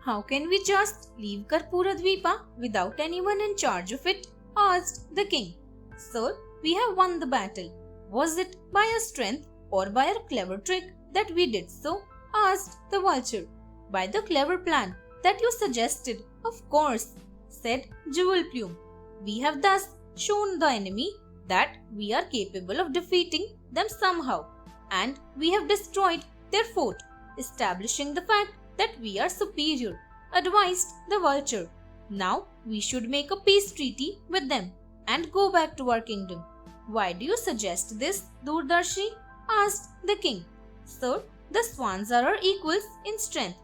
How can we just leave Karpuradvipa without anyone in charge of it? Asked the king. Sir, we have won the battle. Was it by our strength or by our clever trick that we did so? Asked the vulture. By the clever plan that you suggested, of course, said Jewel Plume. We have thus shown the enemy that we are capable of defeating them somehow, and we have destroyed their fort, establishing the fact that we are superior, advised the vulture. Now we should make a peace treaty with them and go back to our kingdom. Why do you suggest this, Doordarshi? Asked the king. Sir, the swans are our equals in strength.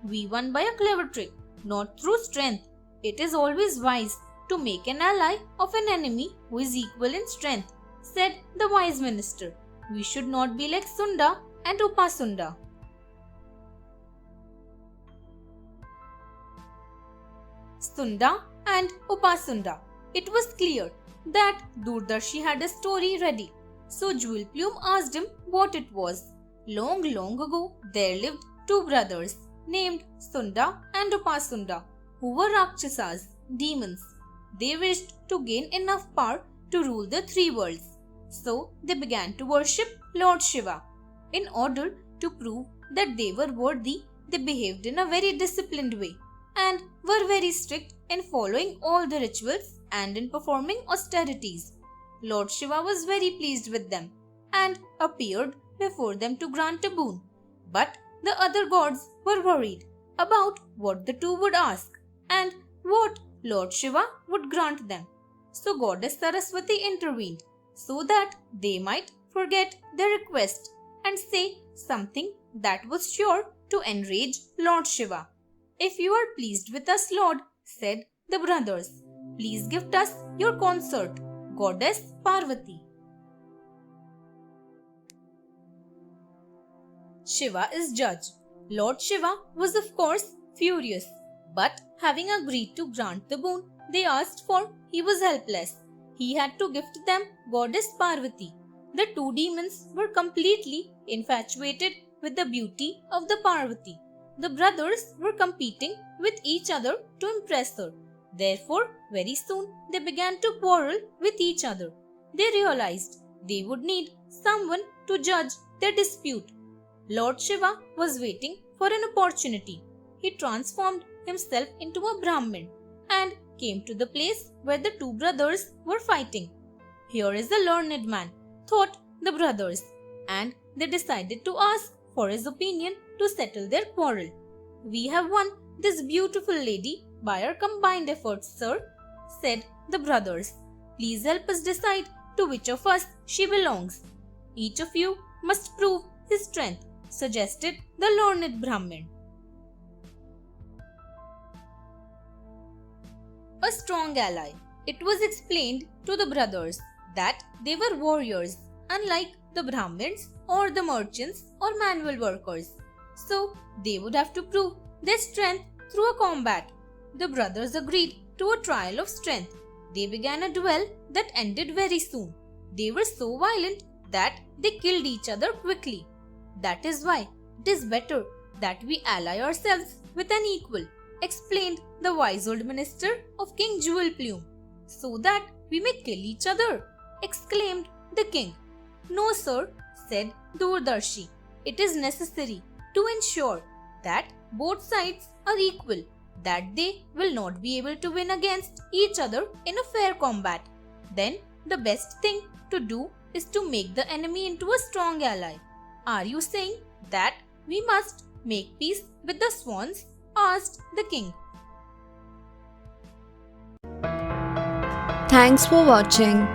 We won by a clever trick, not through strength. It is always wise to make an ally of an enemy who is equal in strength, said the wise minister. We should not be like Sunda and Upasunda. Sunda and Upasunda. It was clear that Doordarshi had a story ready, so Jewel Plume asked him what it was. Long, long ago, there lived two brothers named Sunda and Upasunda, who were Rakshasas, demons. They wished to gain enough power to rule the three worlds. So they began to worship Lord Shiva. In order to prove that they were worthy, they behaved in a very disciplined way and were very strict in following all the rituals and in performing austerities. Lord Shiva was very pleased with them and appeared before them to grant a boon. But the other gods were worried about what the two would ask and what Lord Shiva would grant them. So Goddess Saraswati intervened so that they might forget their request and say something that was sure to enrage Lord Shiva. If you are pleased with us, Lord, said the brothers, please gift us your consort, Goddess Parvati. Shiva is judge. Lord Shiva was of course furious, but having agreed to grant the boon they asked for, he was helpless. He had to gift them Goddess Parvati. The two demons were completely infatuated with the beauty of the Parvati. The brothers were competing with each other to impress her. Therefore, very soon they began to quarrel with each other. They realized they would need someone to judge their dispute. Lord Shiva was waiting for an opportunity. He transformed himself into a Brahmin and came to the place where the two brothers were fighting. Here is a learned man, thought the brothers, and they decided to ask for his opinion to settle their quarrel. We have won this beautiful lady by our combined efforts, sir, said the brothers. Please help us decide to which of us she belongs. Each of you must prove his strength, suggested the learned Brahmin. A strong ally. It was explained to the brothers that they were warriors, unlike the Brahmins or the merchants or manual workers. So they would have to prove their strength through a combat. The brothers agreed to a trial of strength. They began a duel that ended very soon. They were so violent that they killed each other quickly. That is why it is better that we ally ourselves with an equal, explained the wise old minister of King Jewel Plume. So that we may kill each other, exclaimed the king. No, sir, said Doordarshi. It is necessary to ensure that both sides are equal, that they will not be able to win against each other in a fair combat. Then the best thing to do is to make the enemy into a strong ally. Are you saying that we must make peace with the swans? Asked the king. Thanks for watching.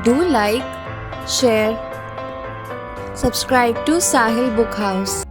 Do like, share, subscribe to Sahil Book House.